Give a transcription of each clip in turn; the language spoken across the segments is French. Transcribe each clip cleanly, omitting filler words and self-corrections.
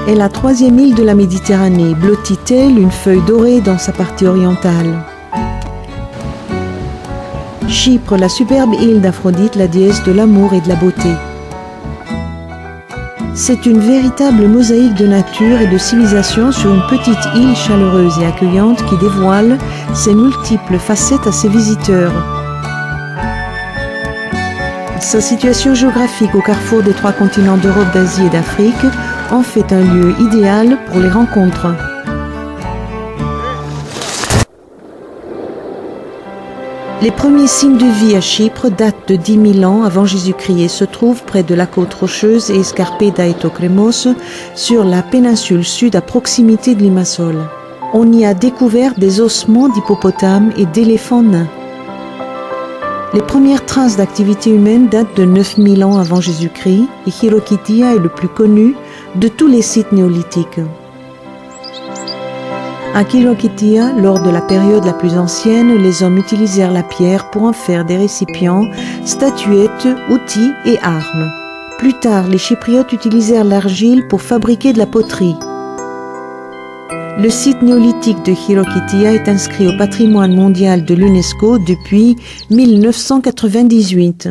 est la troisième île de la Méditerranée, blottit telle une feuille dorée dans sa partie orientale. Chypre, la superbe île d'Aphrodite, la déesse de l'amour et de la beauté. C'est une véritable mosaïque de nature et de civilisation sur une petite île chaleureuse et accueillante qui dévoile ses multiples facettes à ses visiteurs. Sa situation géographique au carrefour des trois continents d'Europe, d'Asie et d'Afrique en fait un lieu idéal pour les rencontres. Les premiers signes de vie à Chypre datent de 10 000 ans avant Jésus-Christ et se trouvent près de la côte rocheuse et escarpée d'Aitokrémos sur la péninsule sud à proximité de Limassol. On y a découvert des ossements d'hippopotames et d'éléphants nains. Les premières traces d'activité humaine datent de 9 000 ans avant Jésus-Christ et Chalkidiki est le plus connu de tous les sites néolithiques. À Chalkidiki, lors de la période la plus ancienne, les hommes utilisèrent la pierre pour en faire des récipients, statuettes, outils et armes. Plus tard, les Chypriotes utilisèrent l'argile pour fabriquer de la poterie. Le site néolithique de Chalkidiki est inscrit au patrimoine mondial de l'UNESCO depuis 1998.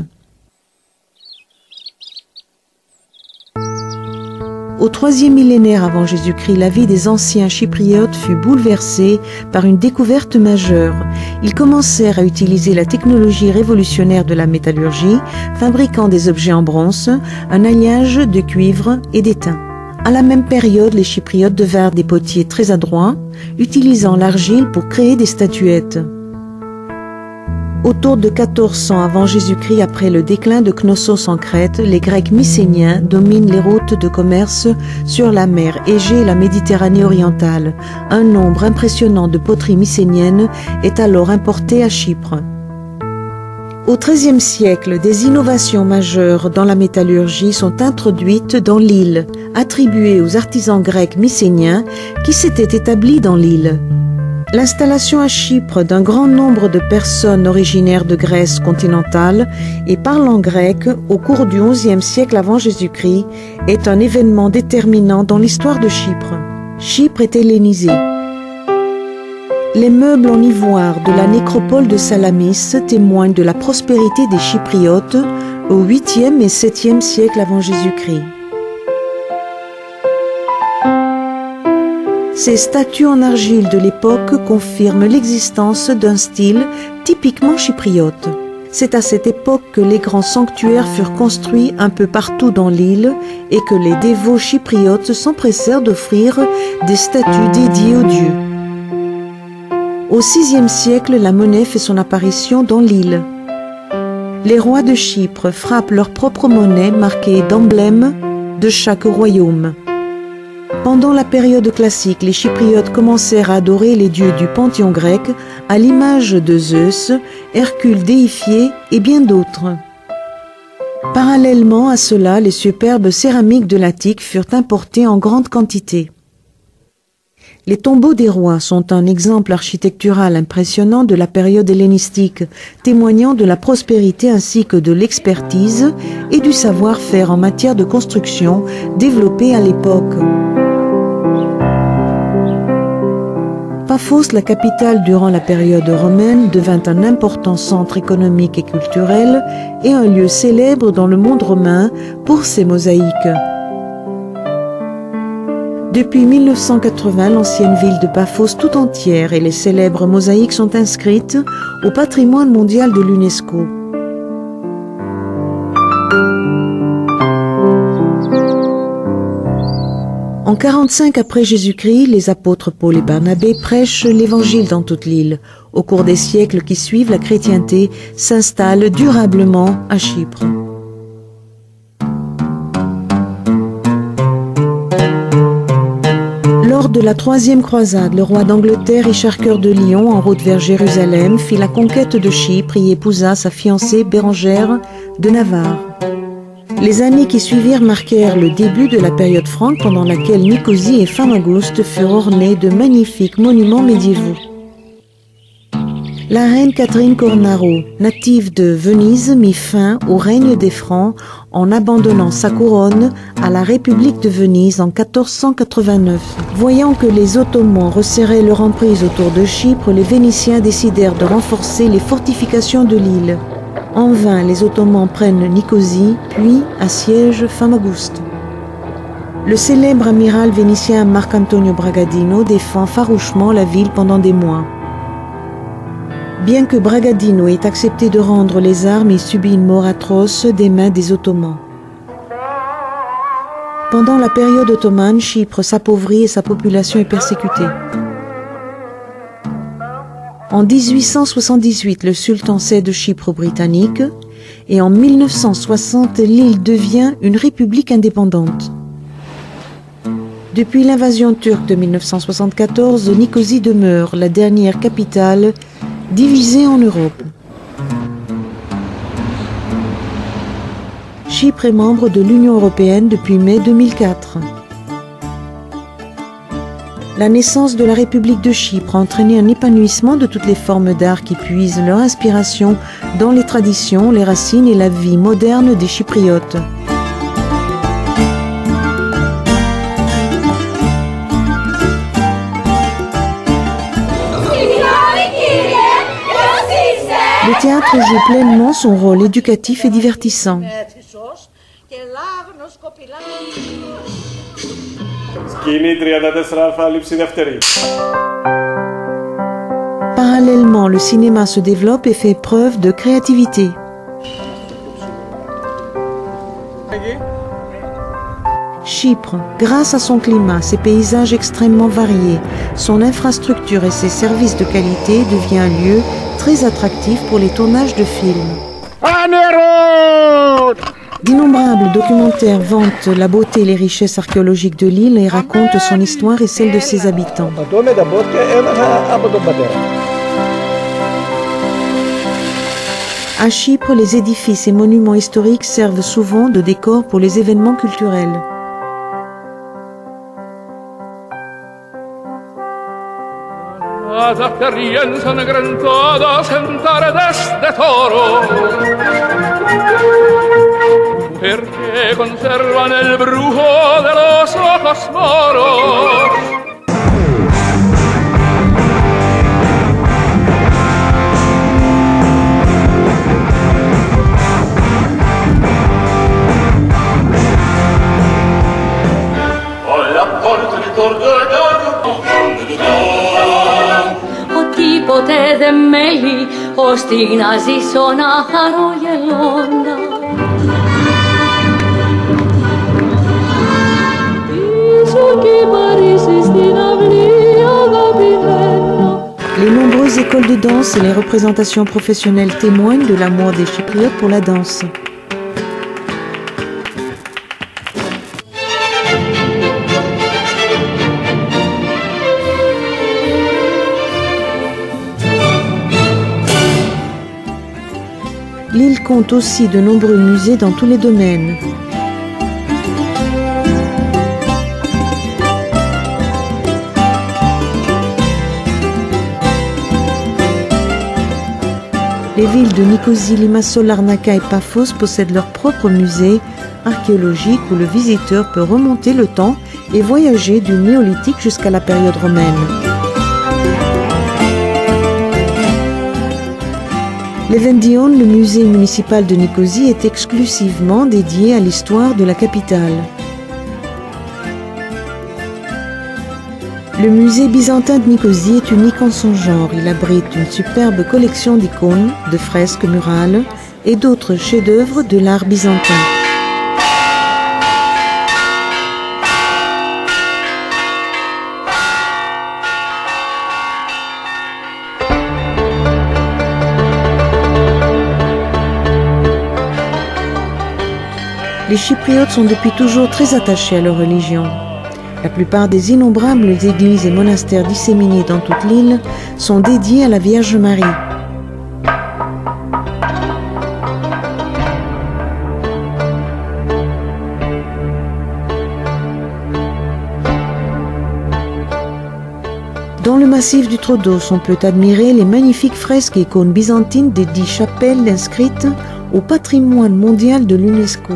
Au IIIe millénaire avant Jésus-Christ, la vie des anciens Chypriotes fut bouleversée par une découverte majeure. Ils commencèrent à utiliser la technologie révolutionnaire de la métallurgie, fabriquant des objets en bronze, un alliage de cuivre et d'étain. À la même période, les Chypriotes devinrent des potiers très adroits, utilisant l'argile pour créer des statuettes. Autour de 1400 avant Jésus-Christ, après le déclin de Knossos en Crète, les Grecs mycéniens dominent les routes de commerce sur la mer Égée et la Méditerranée orientale. Un nombre impressionnant de poteries mycéniennes est alors importé à Chypre. Au XIIIe siècle, des innovations majeures dans la métallurgie sont introduites dans l'île, attribuées aux artisans grecs mycéniens qui s'étaient établis dans l'île. L'installation à Chypre d'un grand nombre de personnes originaires de Grèce continentale et parlant grec au cours du XIe siècle avant Jésus-Christ est un événement déterminant dans l'histoire de Chypre. Chypre est hellénisée. Les meubles en ivoire de la nécropole de Salamis témoignent de la prospérité des Chypriotes au 8e et 7e siècle avant Jésus-Christ. Ces statues en argile de l'époque confirment l'existence d'un style typiquement chypriote. C'est à cette époque que les grands sanctuaires furent construits un peu partout dans l'île et que les dévots chypriotes s'empressèrent d'offrir des statues dédiées aux dieux. Au VIe siècle, la monnaie fait son apparition dans l'île. Les rois de Chypre frappent leur propre monnaie marquée d'emblèmes de chaque royaume. Pendant la période classique, les Chypriotes commencèrent à adorer les dieux du panthéon grec à l'image de Zeus, Hercule déifié et bien d'autres. Parallèlement à cela, les superbes céramiques de l'Attique furent importées en grande quantité. Les tombeaux des rois sont un exemple architectural impressionnant de la période hellénistique, témoignant de la prospérité ainsi que de l'expertise et du savoir-faire en matière de construction développé à l'époque. Paphos, la capitale durant la période romaine, devint un important centre économique et culturel et un lieu célèbre dans le monde romain pour ses mosaïques. Depuis 1980, l'ancienne ville de Paphos tout entière et les célèbres mosaïques sont inscrites au patrimoine mondial de l'UNESCO. En 45 après Jésus-Christ, les apôtres Paul et Barnabé prêchent l'évangile dans toute l'île. Au cours des siècles qui suivent, la chrétienté s'installe durablement à Chypre. Lors de la troisième croisade, le roi d'Angleterre, Richard Cœur de Lion, en route vers Jérusalem, fit la conquête de Chypre et y épousa sa fiancée Bérengère de Navarre. Les années qui suivirent marquèrent le début de la période franque pendant laquelle Nicosie et Famagouste furent ornées de magnifiques monuments médiévaux. La reine Catherine Cornaro, native de Venise, mit fin au règne des Francs en abandonnant sa couronne à la République de Venise en 1489. Voyant que les Ottomans resserraient leur emprise autour de Chypre, les Vénitiens décidèrent de renforcer les fortifications de l'île. En vain, les Ottomans prennent Nicosie, puis assiègent Famaguste. Le célèbre amiral vénitien Marcantonio Bragadino défend farouchement la ville pendant des mois. Bien que Bragadino ait accepté de rendre les armes, il subit une mort atroce des mains des Ottomans. Pendant la période ottomane, Chypre s'appauvrit et sa population est persécutée. En 1878, le sultan cède Chypre aux Britanniques et en 1960, l'île devient une république indépendante. Depuis l'invasion turque de 1974, Nicosie demeure la dernière capitale divisée en Europe. Chypre est membre de l'Union européenne depuis mai 2004. La naissance de la République de Chypre a entraîné un épanouissement de toutes les formes d'art qui puisent leur inspiration dans les traditions, les racines et la vie moderne des Chypriotes. Le théâtre joue pleinement son rôle éducatif et divertissant. Parallèlement, le cinéma se développe et fait preuve de créativité. Chypre, grâce à son climat, ses paysages extrêmement variés, son infrastructure et ses services de qualité, devient un lieu très attractif pour les tournages de films. D'innombrables documentaires vantent la beauté et les richesses archéologiques de l'île et racontent son histoire et celle de ses habitants. À Chypre, les édifices et monuments historiques servent souvent de décor pour les événements culturels. Perché conserva nel brujo de los ojos moros. Ποτέ δεν μέλει, ώστε να ζήσω να χαρώ γελώνα. Les nombreuses écoles de danse et les représentations professionnelles témoignent de l'amour des Chypriotes pour la danse. L'île compte aussi de nombreux musées dans tous les domaines. Les villes de Nicosie, Limassol, Larnaca et Paphos possèdent leur propre musée archéologique où le visiteur peut remonter le temps et voyager du néolithique jusqu'à la période romaine. L'Evendion, le musée municipal de Nicosie, est exclusivement dédié à l'histoire de la capitale. Le musée byzantin de Nicosie est unique en son genre. Il abrite une superbe collection d'icônes, de fresques murales et d'autres chefs-d'œuvre de l'art byzantin. Les Chypriotes sont depuis toujours très attachés à leur religion. La plupart des innombrables églises et monastères disséminés dans toute l'île sont dédiés à la Vierge Marie. Dans le massif du Troodos, on peut admirer les magnifiques fresques et icônes byzantines des 10 chapelles inscrites au patrimoine mondial de l'UNESCO.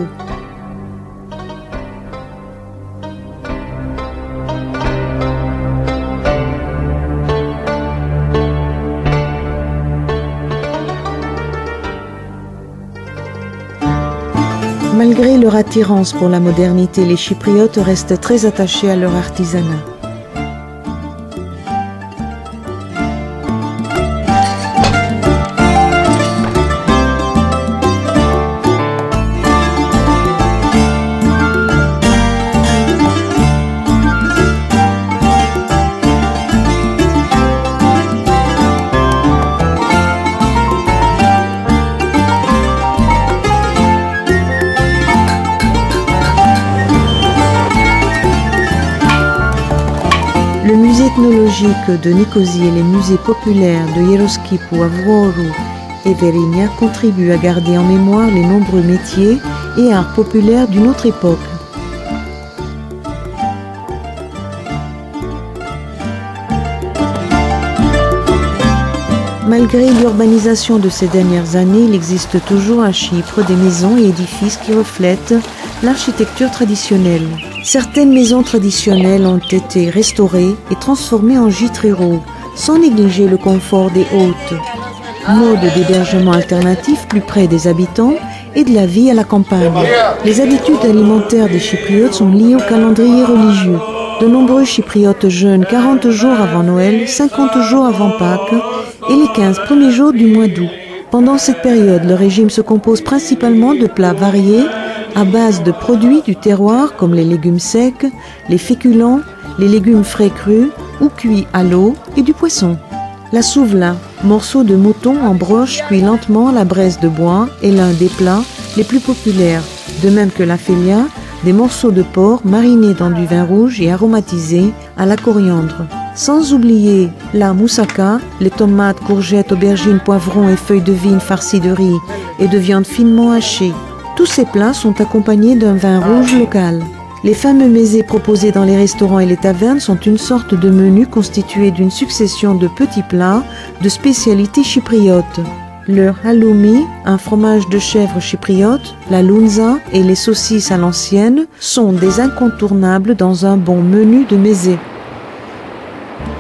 Malgré leur attirance pour la modernité, les Chypriotes restent très attachés à leur artisanat. Le musée ethnologique de Nicosie et les musées populaires de Yeroskipu, Avroru et Verinia contribuent à garder en mémoire les nombreux métiers et arts populaires d'une autre époque. Malgré l'urbanisation de ces dernières années, il existe toujours à Chypre des maisons et édifices qui reflètent l'architecture traditionnelle. Certaines maisons traditionnelles ont été restaurées et transformées en gîtes ruraux, sans négliger le confort des hôtes. Mode d'hébergement alternatif plus près des habitants et de la vie à la campagne. Les habitudes alimentaires des Chypriotes sont liées au calendrier religieux. De nombreux Chypriotes jeûnent 40 jours avant Noël, 50 jours avant Pâques et les 15 premiers jours du mois d'août. Pendant cette période, le régime se compose principalement de plats variés à base de produits du terroir comme les légumes secs, les féculents, les légumes frais crus ou cuits à l'eau et du poisson. La souvla, morceau de mouton en broche cuit lentement à la braise de bois, est l'un des plats les plus populaires, de même que la félia, des morceaux de porc marinés dans du vin rouge et aromatisés à la coriandre. Sans oublier la moussaka, les tomates, courgettes, aubergines, poivrons et feuilles de vigne farcies de riz et de viande finement hachée. Tous ces plats sont accompagnés d'un vin rouge local. Les fameux mezés proposés dans les restaurants et les tavernes sont une sorte de menu constitué d'une succession de petits plats de spécialités chypriotes. Le halloumi, un fromage de chèvre chypriote, la lounza et les saucisses à l'ancienne sont des incontournables dans un bon menu de mezé.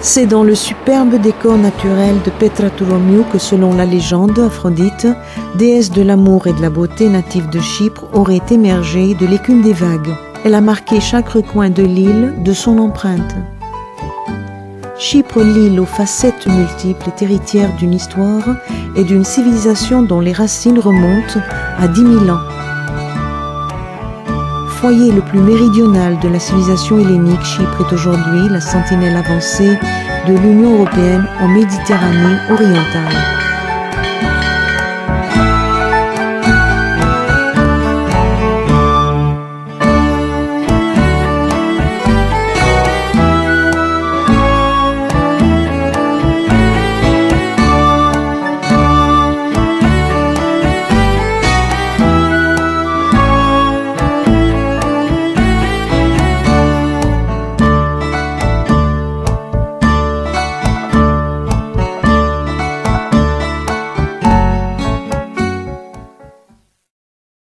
C'est dans le superbe décor naturel de Petra Touromiou que, selon la légende, Aphrodite, déesse de l'amour et de la beauté native de Chypre, aurait émergé de l'écume des vagues. Elle a marqué chaque recoin de l'île de son empreinte. Chypre, l'île aux facettes multiples, est héritière d'une histoire et d'une civilisation dont les racines remontent à 10 000 ans. Foyer le plus méridional de la civilisation hellénique, Chypre est aujourd'hui la sentinelle avancée de l'Union européenne en Méditerranée orientale.